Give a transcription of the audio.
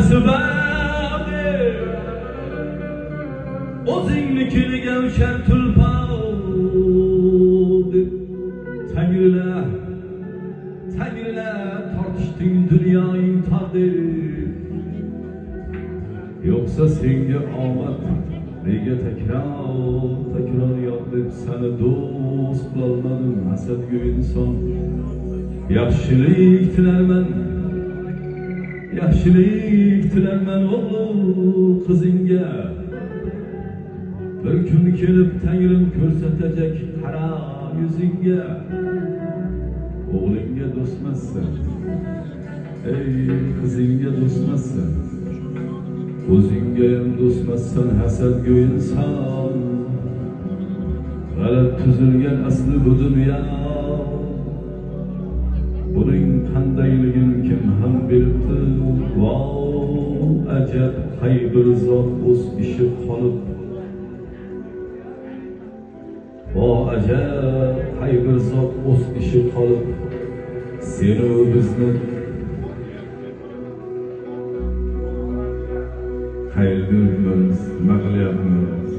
nasibadi o'zingnikini gavshar tulpon Tangrilar tortishding dunyoning taqdiri yoksa senga omad nega takror yo'q deb seni do'st qilolmadim hasadgo'y inson yaxshilik tilarman o'g'lu qizingga bir kun kelib Tangrim ko'rsatacak qara yuzingga o'g'lingga do'stmassan ey qizingga do'stmassan o'zingga ham do'stmassan hasadgo'y inson g'alati tuzilgan asli bu dunyo buning qandayligin kim ham bilibdi voh ajab qay bir zot o'z ishi qolib ajab qay bir zot o'z ishi qolib seni bizni qayerda nima qilyapmiz